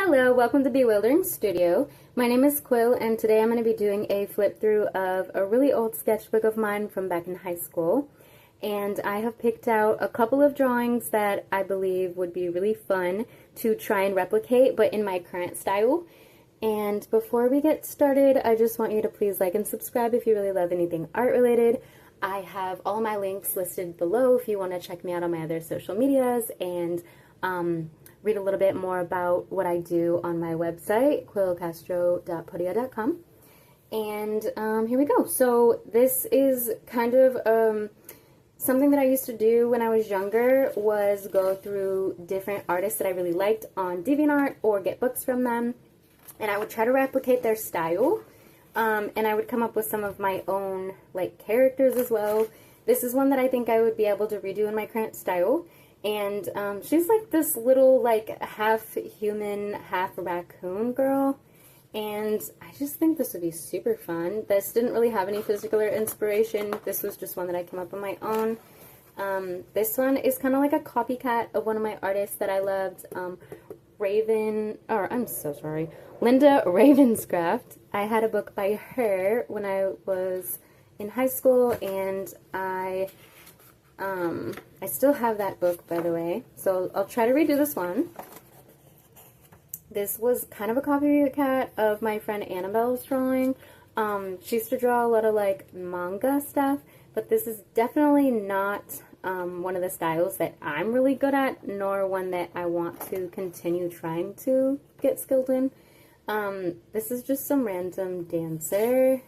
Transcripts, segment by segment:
Hello, welcome to Bewildering Studio. My name is Quill, and today I'm going to be doing a flip through of a really old sketchbook of mine from back in high school. And I have picked out a couple of drawings that I believe would be really fun to try and replicate, but in my current style. And before we get started, I just want you to please like and subscribe if you really love anything art related. I have all my links listed below if you want to check me out on my other social medias and read a little bit more about what I do on my website, quillcastro.podia.com. And here we go. So this is kind of something that I used to do when I was younger, was go through different artists that I really liked on DeviantArt or get books from them, and I would try to replicate their style. And I would come up with some of my own like characters as well. This is one that I think I would be able to redo in my current style. And she's like this little like half human, half raccoon girl. And I just think this would be super fun. This didn't really have any particular inspiration. This was just one that I came up on my own. This one is kind of like a copycat of one of my artists that I loved. Linda Ravenscraft. I had a book by her when I was in high school, and I still have that book, by the way. So I'll try to redo this one. This was kind of a copycat of my friend Annabelle's drawing. She used to draw a lot of like manga stuff, but this is definitely not one of the styles that I'm really good at, nor one that I want to continue trying to get skilled in. This is just some random dancer.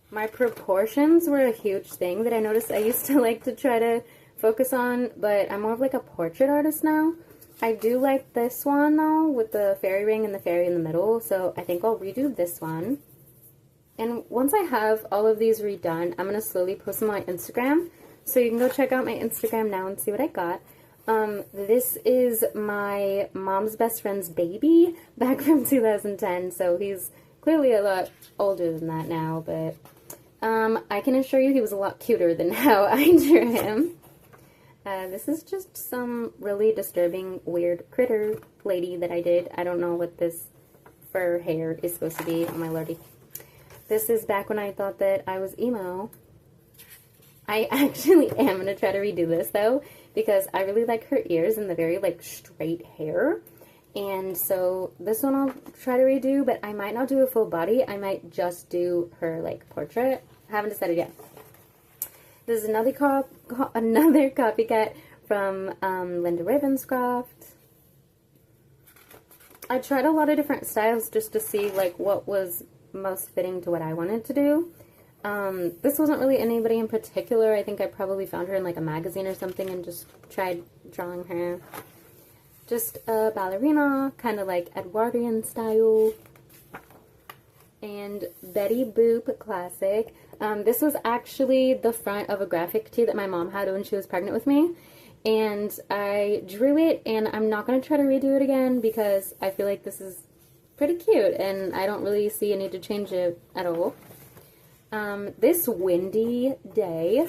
My proportions were a huge thing that I noticed I used to like to try to focus on, but I'm more of like a portrait artist now. I do like this one though, with the fairy ring and the fairy in the middle, so I think I'll redo this one. And once I have all of these redone, I'm going to slowly post them on my Instagram, so you can go check out my Instagram now and see what I got. This is my mom's best friend's baby back from 2010, so he's clearly a lot older than that now, but I can assure you he was a lot cuter than how I drew him. This is just some really disturbing, weird critter lady that I did. I don't know what this fur hair is supposed to be. Oh my lordy. This is back when I thought that I was emo. I actually am going to try to redo this, though, because I really like her ears and the very, like, straight hair. And so this one I'll try to redo, but I might not do a full body. I might just do her, like, portrait. I haven't decided yet. This is another copycat from Linda Ravenscraft. I tried a lot of different styles just to see, like, what was most fitting to what I wanted to do. This wasn't really anybody in particular. I think I probably found her in like a magazine or something and just tried drawing her. Just a ballerina, kind of like Edwardian style. And Betty Boop classic. This was actually the front of a graphic tee that my mom had when she was pregnant with me. And I drew it, and I'm not going to try to redo it again because I feel like this is pretty cute and I don't really see a need to change it at all. This windy day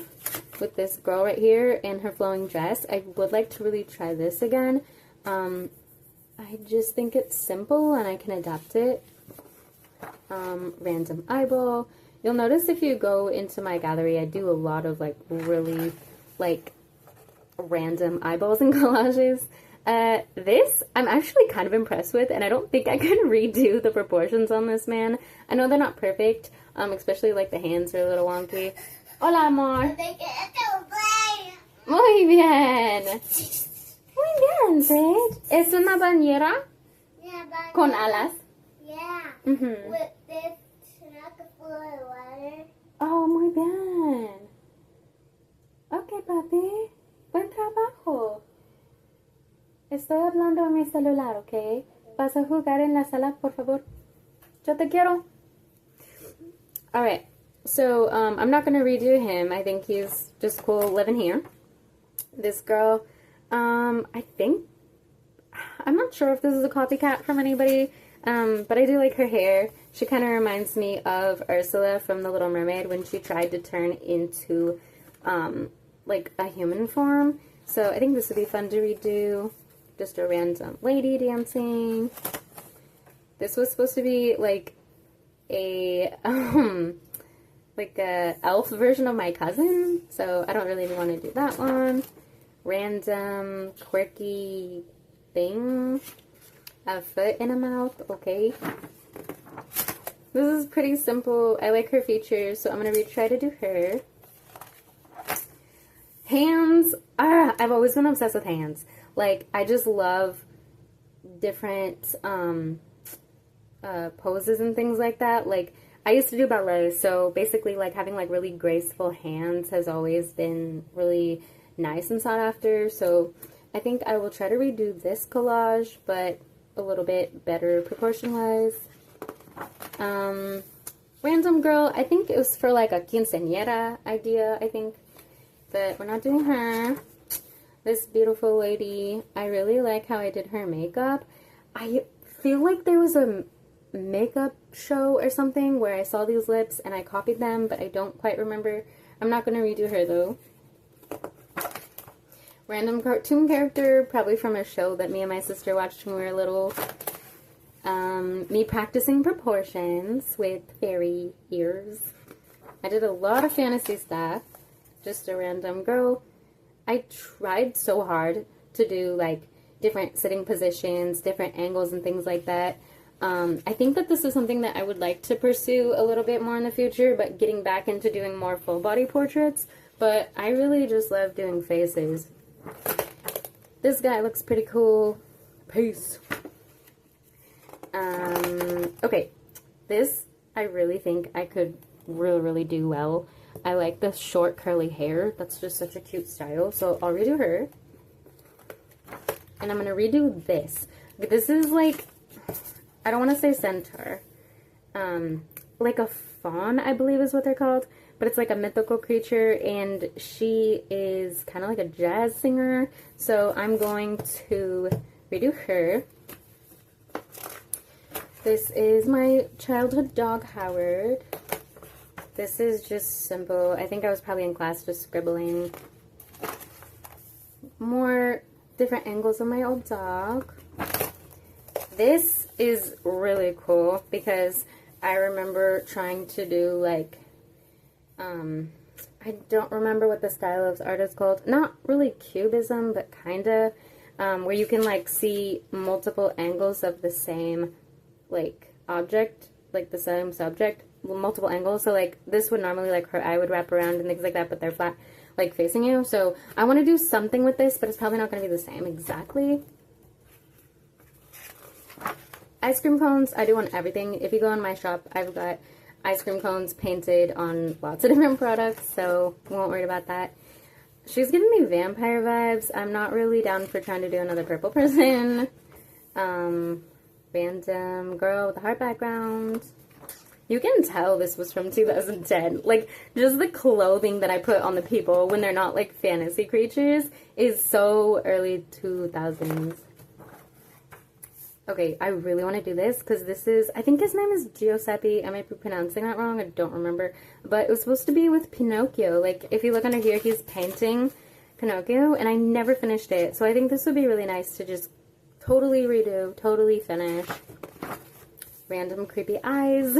with this girl right here and her flowing dress, I would like to really try this again. I just think it's simple and I can adapt it. Random eyeball. You'll notice if you go into my gallery, I do a lot of like really like random eyeballs and collages. This I'm actually kind of impressed with, and I don't think I can redo the proportions on this man. I know they're not perfect, especially like the hands are a little wonky. Hola, amor. Muy bien. Muy bien, Sid. ¿Es una bañera? Yeah, but Con alas? yeah. Mm-hmm. With this truck full of water. Oh, muy bien. Ok, papi. Buen trabajo. Estoy hablando en mi celular, ¿ok? ¿Vas a jugar en la sala, por favor? Yo te quiero. Alright, so I'm not going to redo him. I think he's just cool living here. This girl, I'm not sure if this is a copycat from anybody, but I do like her hair. She kind of reminds me of Ursula from The Little Mermaid when she tried to turn into, like, a human form. So I think this would be fun to redo. just a random lady dancing. This was supposed to be like a elf version of my cousin, so I don't really want to do that one. Random quirky thing, a foot and a mouth. Okay, this is pretty simple. I like her features, so I'm gonna try to do her. Hands. I've always been obsessed with hands. Like, I just love different poses and things like that. Like, I used to do ballet, so basically, like, having, like, really graceful hands has always been really nice and sought after. So I think I will try to redo this collage, but a little bit better proportion-wise. Random girl. I think it was for, like, a quinceañera idea, I think. But we're not doing her. This beautiful lady, I really like how I did her makeup. I feel like there was a makeup show or something where I saw these lips and I copied them, but I don't quite remember. I'm not going to redo her though. Random cartoon character, probably from a show that me and my sister watched when we were little. Me practicing proportions with fairy ears. I did a lot of fantasy stuff. Just a random girl. I tried so hard to do like different sitting positions, different angles and things like that. I think that this is something that I would like to pursue a little bit more in the future, but getting back into doing more full body portraits. But I really just love doing faces. This guy looks pretty cool. Peace. Okay, this I really think I could really do well. I like the short curly hair. That's just such a cute style. So I'll redo her. And I'm going to redo this. This is like, I don't want to say centaur. Like a fawn, I believe is what they're called. But it's like a mythical creature. And she is kind of like a jazz singer. So I'm going to redo her. This is my childhood dog, Howard. This is just simple. I think I was probably in class just scribbling. More different angles of my old dog. This is really cool because I remember trying to do like, I don't remember what the style of art is called. Not really cubism, but kinda, where you can like see multiple angles of the same like object, like the same subject. Multiple angles, so like this would normally like her eye would wrap around and things like that, but they're flat like facing you. So I want to do something with this, but it's probably not going to be the same exactly. Ice cream cones I do on everything. If you go in my shop, I've got ice cream cones painted on lots of different products, so won't worry about that. She's giving me vampire vibes. I'm not really down for trying to do another purple person. Random girl with a heart background. You can tell this was from 2010. Like, just the clothing that I put on the people when they're not, like, fantasy creatures is so early 2000s. Okay, I really want to do this because this is, I think his name is Giuseppe. I might be pronouncing that wrong. I don't remember. But it was supposed to be with Pinocchio. Like, if you look under here, he's painting Pinocchio, and I never finished it. So I think this would be really nice to just totally redo, totally finish. Random creepy eyes.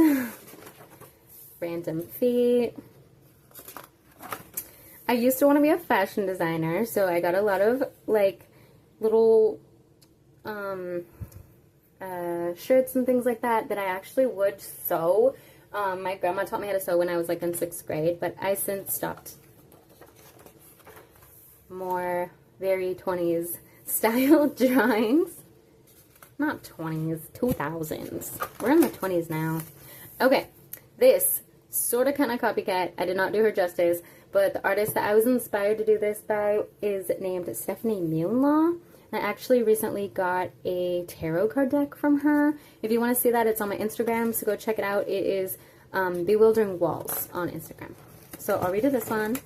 Random feet. I used to want to be a fashion designer, so I got a lot of like little shirts and things like that I actually would sew. My grandma taught me how to sew when I was like in 6th grade, but I since stopped. More very 20s style drawings. Not 20s, 2000s. We're in the 20s now. Okay, this sort of kind of copycat. I did not do her justice, but the artist that I was inspired to do this by is named Stephanie Muenlaw. I actually recently got a tarot card deck from her. If you want to see that, it's on my Instagram, so go check it out. It is Bewildering Walls on Instagram. So I'll redo this one.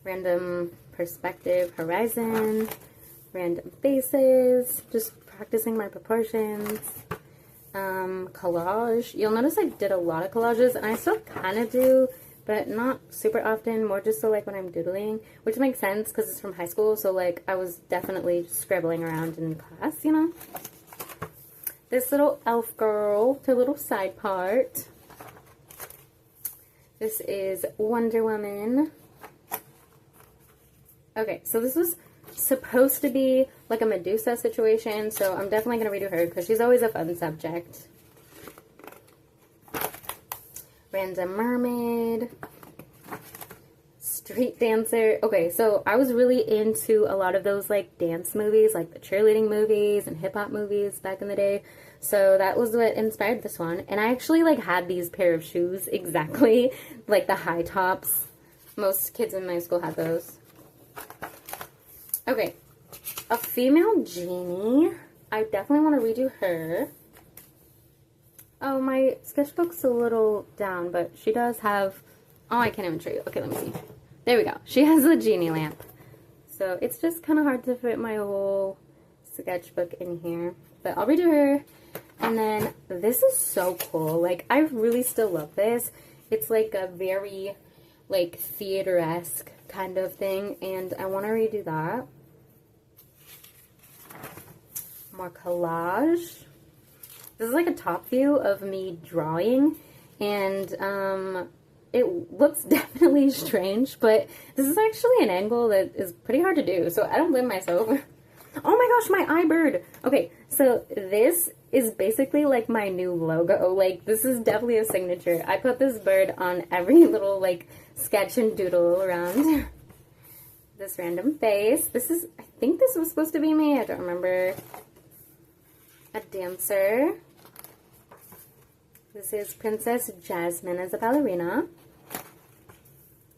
Random perspective horizon. Random faces. Just practicing my proportions. Collage. You'll notice I did a lot of collages, and I still kind of do, but not super often, more just so like when I'm doodling, which makes sense because it's from high school, so like I was definitely scribbling around in class, you know. This little elf girl, her little side part. This is Wonder Woman. Okay, so this was supposed to be like a Medusa situation, so I'm definitely going to redo her because she's always a fun subject. Random Mermaid. Street Dancer. Okay, so I was really into a lot of those like dance movies, like the cheerleading movies and hip-hop movies back in the day. So that was what inspired this one. And I actually like had these pair of shoes exactly, like the high tops. Most kids in my school had those. Okay, a female genie. I definitely want to redo her. Oh, my sketchbook's a little down, but she does have... Oh, I can't even show you. Okay, let me see. There we go. She has a genie lamp. So it's just kind of hard to fit my whole sketchbook in here. But I'll redo her. And then this is so cool. Like, I really still love this. It's like a very, like, theater-esque kind of thing. And I want to redo that. More collage. This is like a top view of me drawing, and it looks definitely strange, but this is actually an angle that is pretty hard to do, so I don't blame myself. Oh my gosh, my iBird! Okay, so this is basically like my new logo. Like, this is definitely a signature. I put this bird on every little, like, sketch and doodle around. This random face. This is, I think this was supposed to be me, I don't remember. A dancer. This is Princess Jasmine as a ballerina.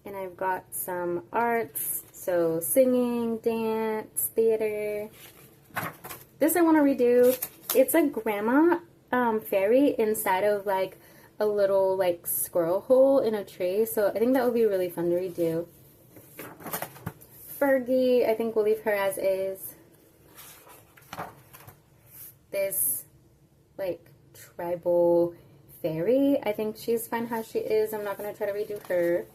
And I've got some arts, so singing, dance, theater. This I want to redo. It's a grandma fairy inside of like a little like squirrel hole in a tree, so I think that would be really fun to redo. Fergie, I think we'll leave her as is. This like tribal fairy, I think she's fine how she is. I'm not going to try to redo her.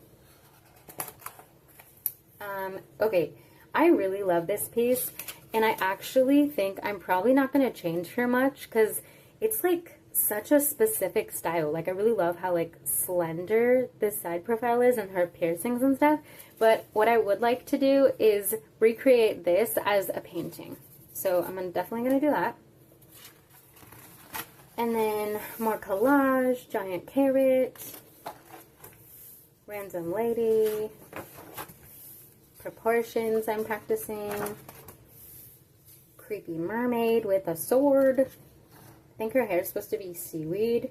Okay, I really love this piece, and I actually think I'm probably not going to change her much because it's like such a specific style. Like, I really love how like slender this side profile is and her piercings and stuff, but what I would like to do is recreate this as a painting. So I'm definitely going to do that. And then more collage, giant carrot, random lady, proportions I'm practicing, creepy mermaid with a sword. I think her hair is supposed to be seaweed.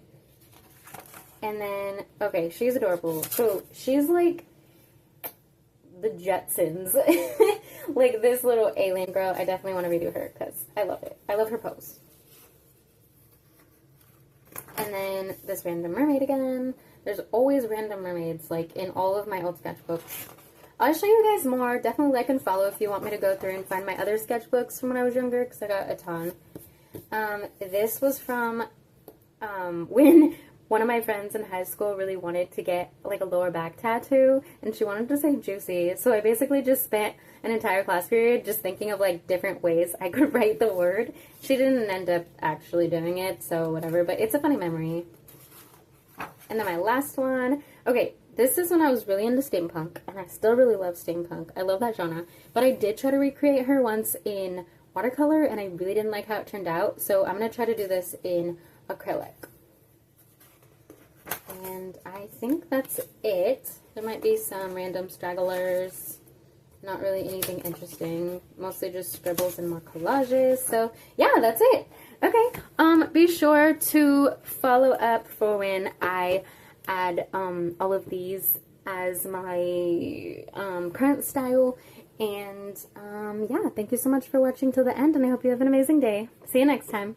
And then, okay, she's adorable. So she's like the Jetsons. Like this little alien girl. I definitely want to redo her because I love it. I love her pose. And then this random mermaid again. There's always random mermaids, like, in all of my old sketchbooks. I'll show you guys more. Definitely like and follow if you want me to go through and find my other sketchbooks from when I was younger, because I got a ton. This was from when one of my friends in high school really wanted to get, like, a lower back tattoo, and she wanted to say juicy. So I basically just spent an entire class period just thinking of, like, different ways I could write the word. She didn't end up actually doing it, so whatever, but it's a funny memory. And then my last one. Okay, this is when I was really into steampunk, and I still really love steampunk. I love that genre. But I did try to recreate her once in watercolor, and I really didn't like how it turned out, so I'm going to try to do this in acrylic. And I think that's it. There might be some random stragglers. Not really anything interesting. Mostly just scribbles and more collages. So, yeah, that's it. Okay, be sure to follow up for when I add all of these as my current style. And, yeah, thank you so much for watching till the end, and I hope you have an amazing day. See you next time.